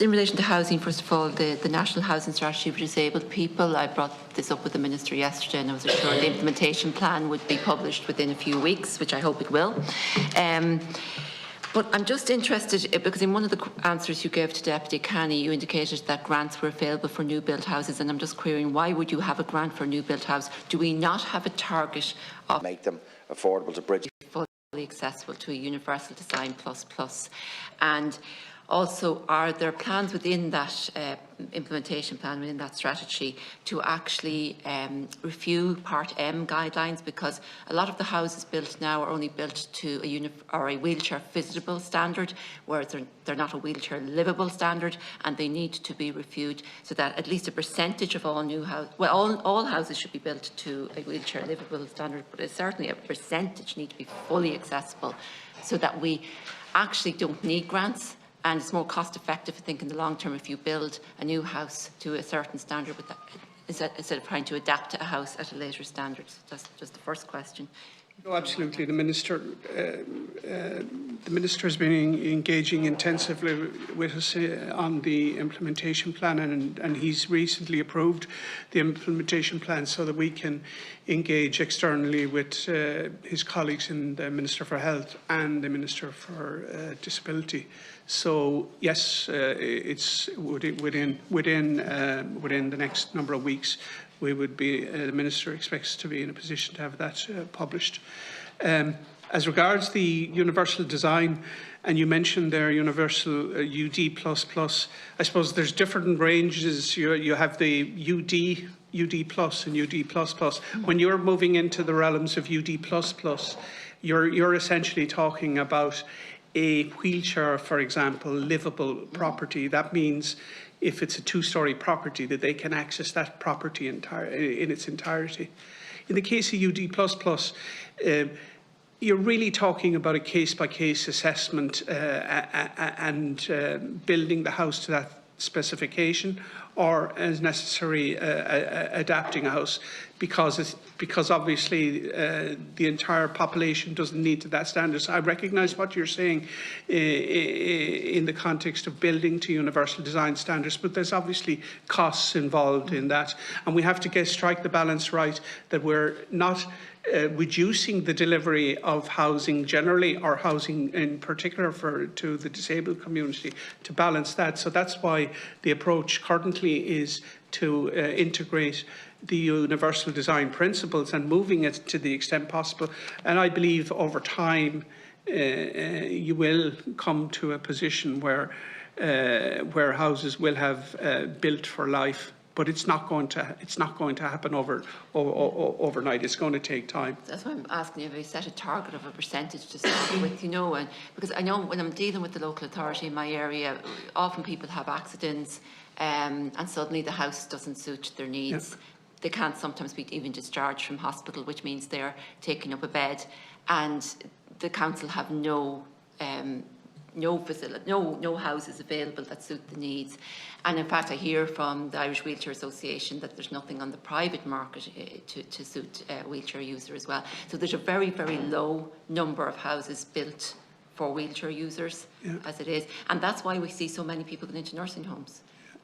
In relation to housing, first of all, the National Housing Strategy for Disabled People, I brought this up with the Minister yesterday and I was assured the implementation plan would be published within a few weeks, which I hope it will. But I'm just interested, because in one of the answers you gave to Deputy Canny, you indicated that grants were available for new built houses, and I'm just querying, why would you have a grant for a new built house? Do we not have a target of make them affordable to bridge? Fully accessible to a universal design plus? And also, are there plans within that implementation plan, within that strategy, to actually review Part M guidelines? Because a lot of the houses built now are only built to a wheelchair visitable standard, whereas they're not a wheelchair livable standard, and they need to be reviewed so that at least a percentage of all new houses, well, all houses should be built to a wheelchair livable standard, but certainly a percentage need to be fully accessible so that we actually don't need grants. And it's more cost effective, I think, in the long term if you build a new house to a certain standard with that, instead of trying to adapt to a house at a later standard. So that's just the first question. No, absolutely. The Minister has been engaging intensively with us on the implementation plan, and he's recently approved the implementation plan so that we can engage externally with his colleagues in the Minister for Health and the Minister for Disability. So yes, it's within the next number of weeks. We would be, the Minister expects to be in a position to have that published. As regards the universal design, and you mentioned there universal UD++, I suppose there's different ranges. You have the UD plus and UD++. When you're moving into the realms of UD++, you're essentially talking about a wheelchair, for example, livable property. That means if it's a two-storey property, that they can access that property in its entirety. In the case of UD++, you're really talking about a case-by-case assessment and building the house to that specification, or as necessary adapting a house, because obviously the entire population doesn't need to that standard. So I recognise what you're saying in the context of building to universal design standards, but there's obviously costs involved in that, and we have to strike the balance right, that we're not reducing the delivery of housing generally, or housing in particular to the disabled community, to balance that. So that's why the approach currently is to integrate the universal design principles and moving it to the extent possible. And I believe over time you will come to a position where houses will have built for life. But it's not going to happen overnight. It's going to take time. That's why I'm asking you if you set a target of a percentage to start with, and because I know when I'm dealing with the local authority in my area, often people have accidents and suddenly the house doesn't suit their needs. Yep. They can't sometimes be even discharged from hospital, which means they're taking up a bed, and the council have no houses available that suit the needs. And in fact, I hear from the Irish Wheelchair Association that there's nothing on the private market to suit a wheelchair user as well. So there's a very, very low number of houses built for wheelchair users, as it is. And that's why we see so many people going into nursing homes.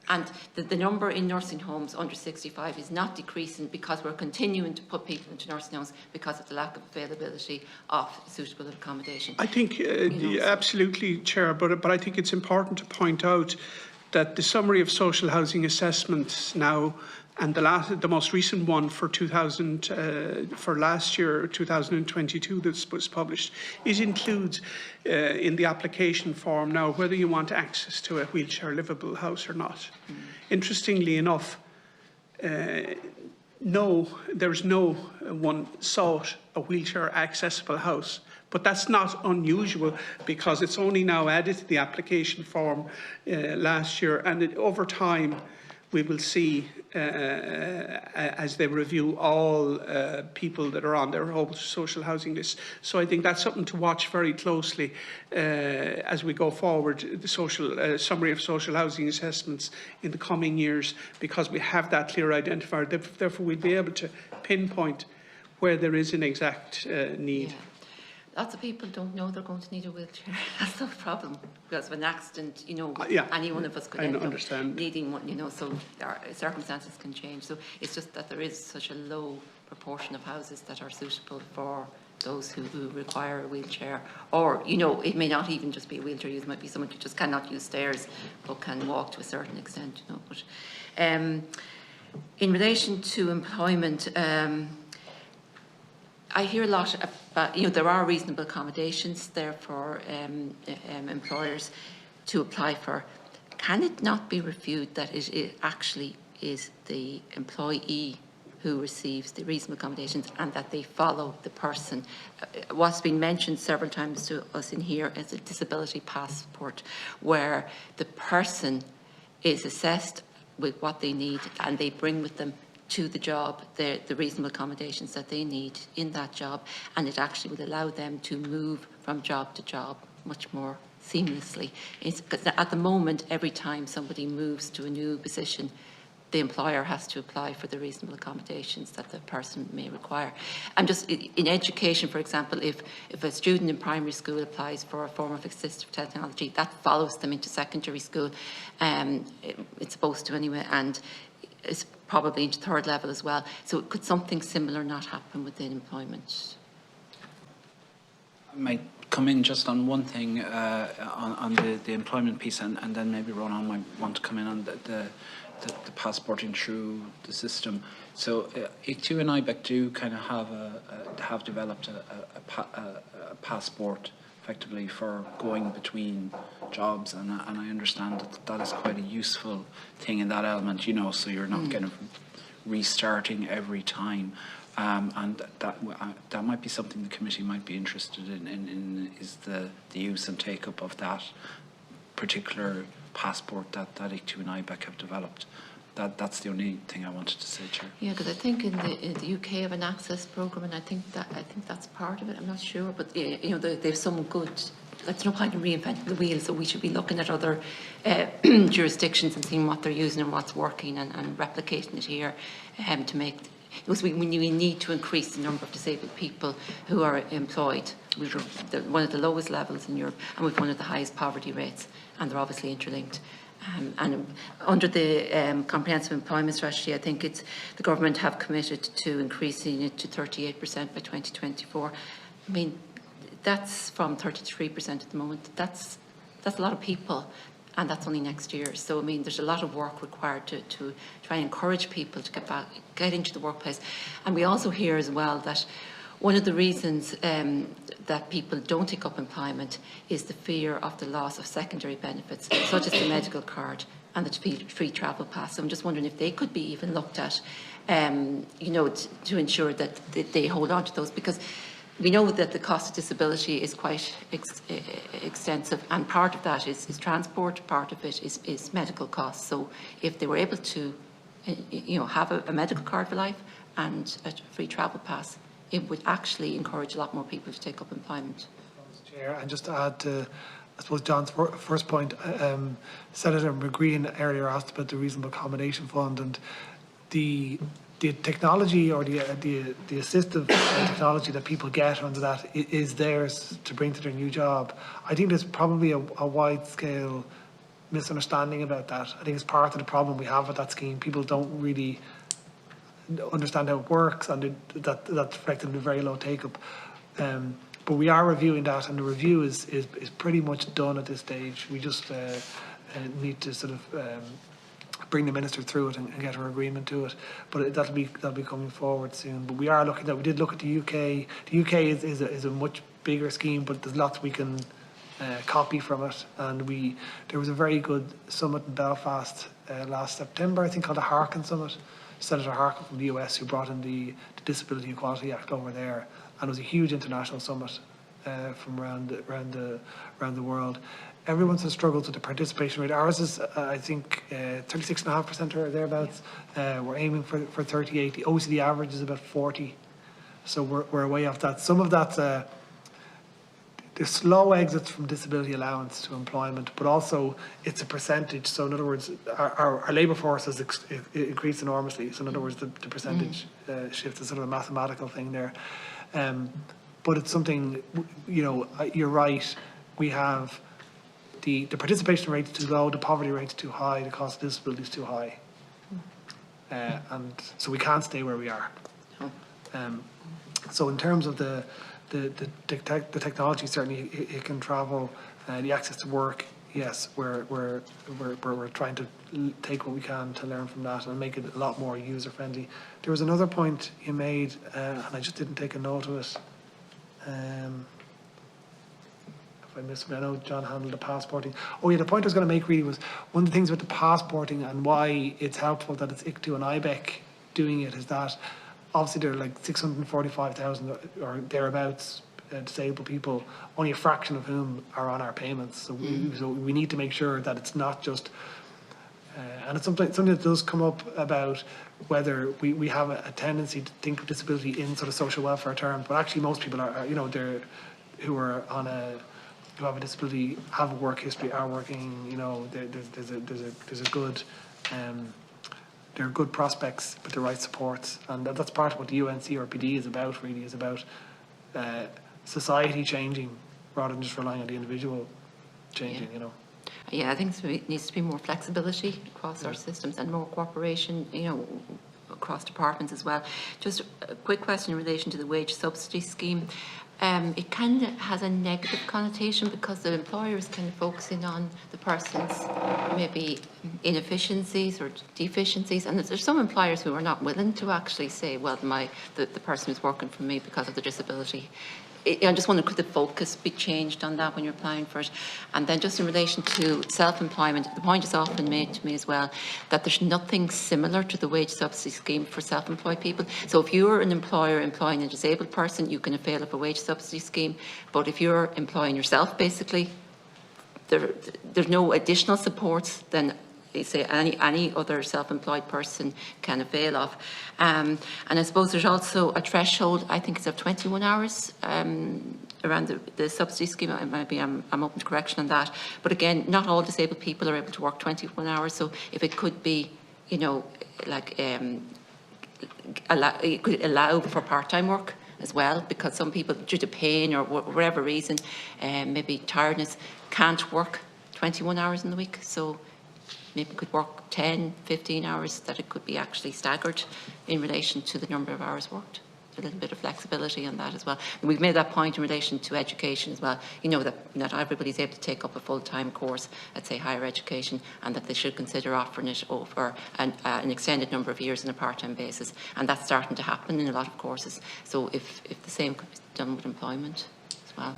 And the number in nursing homes under 65 is not decreasing, because we're continuing to put people into nursing homes because of the lack of availability of suitable accommodation. I think absolutely, Chair, but I think it's important to point out that the summary of social housing assessments now, and the most recent one for last year, 2022, that was published, it includes in the application form now whether you want access to a wheelchair livable house or not. Interestingly enough, there's no one sought a wheelchair accessible house. But that's not unusual, because it's only now added to the application form last year, and over time we will see as they review all people that are on their social housing list. So I think that's something to watch very closely as we go forward, the summary of social housing assessments in the coming years, because we have that clear identifier. Therefore we'll be able to pinpoint where there is an exact need. Yeah. Lots of people don't know they're going to need a wheelchair. That's no problem, because of an accident, you know, yeah, any one of us could I end up understand. needing one, you know, so our circumstances can change. So it's just that there is such a low proportion of houses that are suitable for those who require a wheelchair. Or, you know, it may not even just be a wheelchair use, it might be someone who just cannot use stairs but can walk to a certain extent, you know. But in relation to employment, I hear a lot about, you know, there are reasonable accommodations there for employers to apply for. Can it not be reviewed that it actually is the employee who receives the reasonable accommodations and that they follow the person? What's been mentioned several times to us in here is a disability passport, where the person is assessed with what they need and they bring with them to the job the reasonable accommodations that they need in that job, and it actually will allow them to move from job to job much more seamlessly. Because at the moment, every time somebody moves to a new position, the employer has to apply for the reasonable accommodations that the person may require. And just in education, for example, if a student in primary school applies for a form of assistive technology, that follows them into secondary school. It's supposed to anyway, and it's probably into third level as well. So could something similar not happen within employment? I might come in just on one thing on the employment piece, and then maybe Ronan might want to come in on the passporting through the system. So ICTU and IBEC do kind of have developed a passport effectively for going between jobs, and I understand that is quite a useful thing in that element, you know, so you're not kind of restarting every time. And that might be something the committee might be interested in is the use and take up of that particular passport that ICTU and IBEC have developed. That's the only thing I wanted to say, Chair. Yeah, because I think in the UK have an access program, and I think that's part of it. I'm not sure, but you know, there's some good. There's no point in reinventing the wheel, so we should be looking at other jurisdictions and seeing what they're using and what's working, and replicating it here to make. Because we need to increase the number of disabled people who are employed. We're one of the lowest levels in Europe, and we've one of the highest poverty rates, and they're obviously interlinked. And under the comprehensive employment strategy, I think the government have committed to increasing it to 38% by 2024. I mean, that's from 33% at the moment. That's a lot of people, and that's only next year. So I mean, there's a lot of work required to try and encourage people to get into the workplace. And we also hear as well that one of the reasons that people don't take up employment is the fear of the loss of secondary benefits, such as the medical card and the free travel pass. So I'm just wondering if they could be even looked at, you know, to ensure that they hold on to those, because we know that the cost of disability is quite extensive, and part of that is transport, part of it is medical costs. So if they were able to, you know, have a medical card for life and a free travel pass, it would actually encourage a lot more people to take up employment. Chair, and just to add to, I suppose, John's first point, Senator McGreen earlier asked about the Reasonable Accommodation Fund, and the technology or the assistive technology that people get under that is theirs to bring to their new job. I think there's probably a wide-scale misunderstanding about that. I think it's part of the problem we have with that scheme. People don't really understand how it works, and that's reflected in a very low take-up. But we are reviewing that, and the review is pretty much done at this stage. We just need to sort of bring the minister through it and get her agreement to it. But that'll be coming forward soon. But we are looking at. We did look at the UK. The UK is a much bigger scheme, but there's lots we can copy from it. And there was a very good summit in Belfast last September, I think, called the Harkin Summit. Senator Harkin from the US, who brought in the Disability Equality Act over there, and it was a huge international summit from around the world. Everyone's has struggled with the participation rate. Ours is, I think, 36.5% or thereabouts. We're aiming for 38. The OECD average is about 40, so we're way off that. Some of that's the slow exits from disability allowance to employment, but also it's a percentage. So in other words, our labour force has increased enormously. So in other words, the percentage shift is sort of a mathematical thing there. but it's something, you know, you're right, we have the participation rate is too low, the poverty rate is too high, the cost of disability is too high. And so we can't stay where we are. So in terms of the technology, certainly it can travel, the access to work, yes, we're trying to take what we can to learn from that and make it a lot more user friendly. There was another point you made, and I just didn't take a note of it. If I missed it, I know John handled the passporting. Oh yeah, the point I was going to make really was one of the things with the passporting and why it's helpful that it's ICTU and IBEC doing it is that obviously there are like 645,000 or thereabouts disabled people, only a fraction of whom are on our payments. So we need to make sure that it's not just, and it's something that does come up about whether we have a tendency to think of disability in sort of social welfare terms, but actually most people are, you know, they're who are on who have a disability, have a work history, are working, you know, there's a good, there are good prospects with the right supports, and that's part of what the UNCRPD is about, really, is about society changing rather than just relying on the individual changing, you know. Yeah, I think there needs to be more flexibility across our systems and more cooperation, you know, across departments as well. Just a quick question in relation to the wage subsidy scheme. It kind of has a negative connotation because the employer is kind of focusing on the person's maybe inefficiencies or deficiencies, and there's some employers who are not willing to actually say, well, the person who's working for me because of the disability. I just wonder, could the focus be changed on that when you're applying for it? And then just in relation to self-employment, the point is often made to me as well that there's nothing similar to the wage subsidy scheme for self-employed people. So if you're an employer employing a disabled person, you can avail of a wage subsidy scheme. But if you're employing yourself, basically, there's no additional supports than say any other self-employed person can avail of. And I suppose there's also a threshold, I think it's of 21 hours around the subsidy scheme. Maybe I'm open to correction on that. But again, not all disabled people are able to work 21 hours. So if it could be, you know, like it could allow for part-time work as well, because some people, due to pain or whatever reason, maybe tiredness, can't work 21 hours in the week. So maybe could work 10, 15 hours, that it could be actually staggered in relation to the number of hours worked. A little bit of flexibility on that as well. And we've made that point in relation to education as well. You know that not everybody's able to take up a full-time course at, say, higher education, and that they should consider offering it over an extended number of years on a part-time basis. And that's starting to happen in a lot of courses. So if the same could be done with employment as well.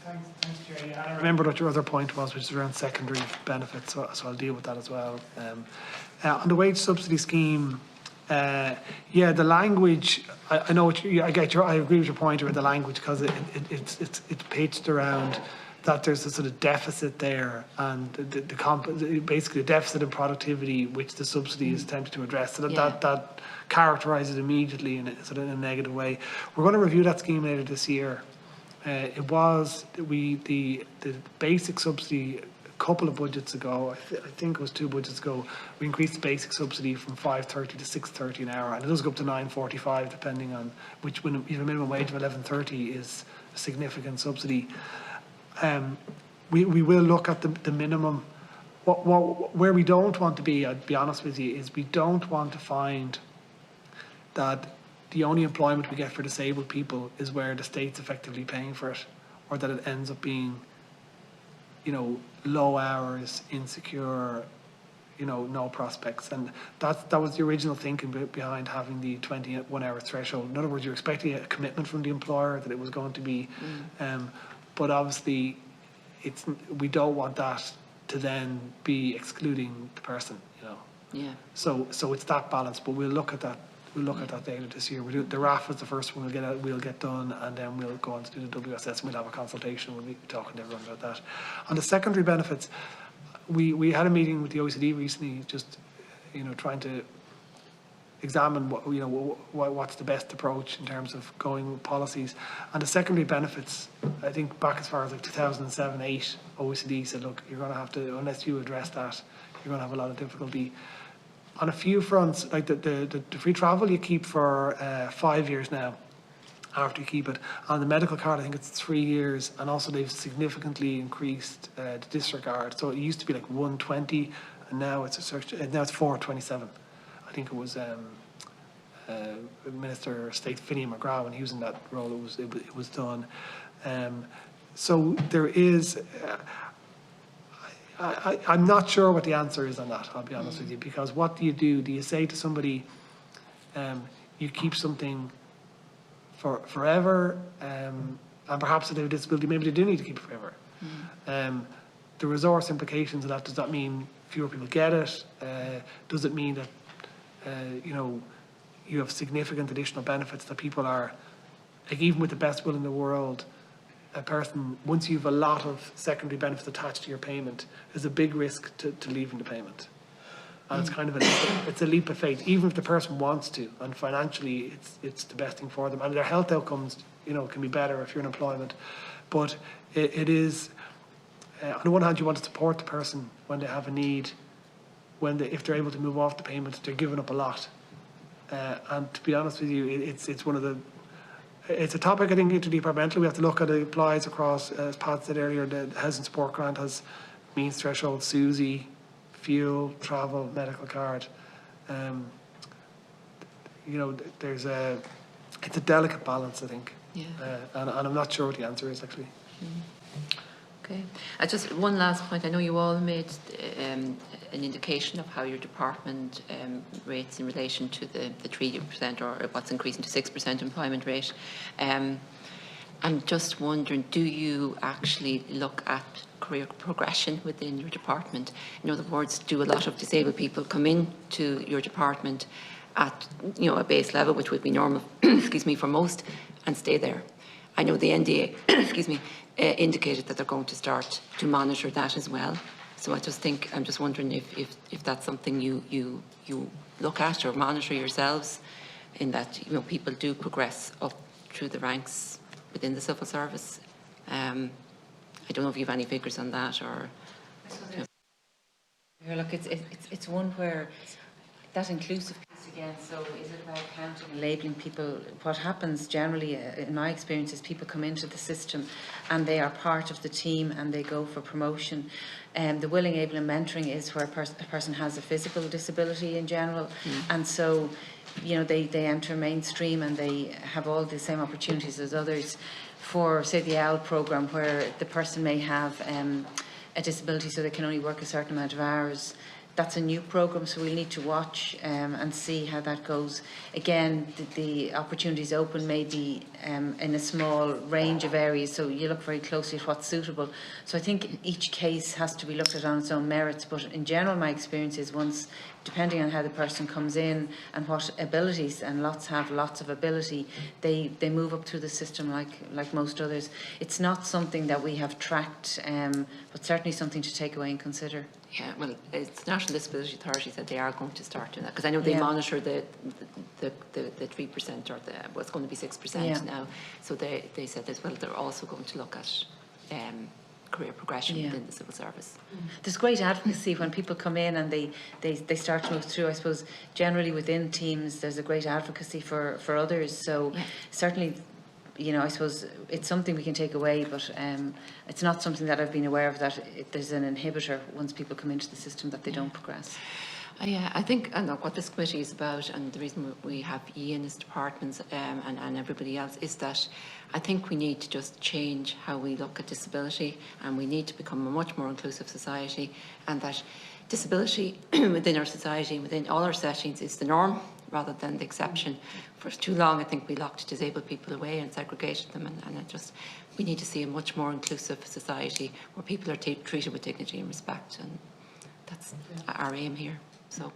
Thanks, Jerry. And I remember what your other point was, which is around secondary benefits, so I'll deal with that as well. On the wage subsidy scheme, yeah, the language, I know what I agree with your point around the language, because it's pitched around that there's a sort of deficit there, and basically a deficit in productivity which the subsidy is attempted to address. So that characterises immediately in a negative way. We're going to review that scheme later this year. It was the basic subsidy a couple of budgets ago. I think it was 2 budgets ago. We increased the basic subsidy from $5.30 to $6.30 an hour, and it does go up to $9.45 depending on which. When even a minimum wage of $11.30 is a significant subsidy. We will look at the minimum. Where we don't want to be, I'll be honest with you, is we don't want to find that the only employment we get for disabled people is where the state's effectively paying for it, or that it ends up being, you know, low hours, insecure, you know, no prospects. And that was the original thinking behind having the 21-hour threshold. In other words, you're expecting a commitment from the employer that it was going to be, but obviously we don't want that to then be excluding the person, you know. Yeah. So it's that balance, but we'll look at that. We'll look at that later this year. The RAF is the first one we'll get done, and then we'll go on to do the WSS, and we'll have a consultation. We'll be talking to everyone about that. On the secondary benefits, we had a meeting with the OECD recently, just, you know, trying to examine what's the best approach in terms of going with policies. And the secondary benefits, I think back as far as like 2007-8, OECD said, look, you're going to have to, unless you address that, you're going to have a lot of difficulty. On a few fronts, like the free travel you keep for 5 years now, after you keep it. On the medical card, I think it's 3 years, and also they've significantly increased the disregard. So it used to be like 120, and now it's now it's 427. I think it was Minister of State Finney McGrath, when he was in that role, it was done. So there is. I'm not sure what the answer is on that, I'll be honest with you, because what do? Do you say to somebody, you keep something for forever, and perhaps if they have a disability, maybe they do need to keep it forever. The resource implications of that, does that mean fewer people get it? Does it mean that, you have significant additional benefits that people are, like, even with the best will in the world, a person, once you have a lot of secondary benefits attached to your payment, there's a big risk to leaving the payment. And it's kind of it's a leap of faith, even if the person wants to, and financially it's the best thing for them. And their health outcomes, can be better if you're in employment. But it is, on the one hand, you want to support the person when they have a need, if they're able to move off the payment, they're giving up a lot. And to be honest with you, it's one of the, it's a topic I think interdepartmentally we have to look at. It applies across, as Pat said earlier, the Housing Support Grant has means threshold, SUSI, fuel, travel, medical card. It's a delicate balance, I think. Yeah. And I'm not sure what the answer is actually. Okay. Just one last point. I know you all made an indication of how your department rates in relation to the 3% or what's increasing to 6% employment rate. I'm just wondering, do you actually look at career progression within your department? In other words, do a lot of disabled people come into your department at a base level, which would be normal, excuse me, for most, and stay there? I know the NDA, excuse me, indicated that they're going to start to monitor that as well. So I'm just wondering if that's something you look at or monitor yourselves, in that people do progress up through the ranks within the civil service. I don't know if you have any figures on that, or. Look, it's one where that inclusive piece again. So is it about counting and labelling people? What happens generally, in my experience, is people come into the system and they are part of the team and they go for promotion. The willing, able and mentoring is where a person has a physical disability in general, and so they enter mainstream and they have all the same opportunities as others. For, say, the OWL programme, where the person may have a disability so they can only work a certain amount of hours, that's a new programme, so we'll need to watch and see how that goes. Again, the opportunities open maybe in a small range of areas, so you look very closely at what's suitable. So I think each case has to be looked at on its own merits, but in general my experience is, once, depending on how the person comes in and what abilities, and lots have lots of ability, they move up through the system like most others. It's not something that we have tracked, but certainly something to take away and consider. Yeah, well, it's National Disability Authority said they are going to start doing that, because I know they monitor the 3% or what's going to be 6% now. So they said as well they're also going to look at career progression within the civil service. There's great advocacy when people come in and they start to move through. I suppose generally within teams there's a great advocacy for others. So certainly, I suppose it's something we can take away, but it's not something that I've been aware of, that there's an inhibitor once people come into the system that they don't progress. Yeah, I think what this committee is about, and the reason we have Ian as departments and everybody else, is that I think we need to just change how we look at disability, and we need to become a much more inclusive society, and that disability within our society, within all our settings, is the norm rather than the exception. For too long, I think we locked disabled people away and segregated them, and we need to see a much more inclusive society where people are treated with dignity and respect, and that's our aim here. So.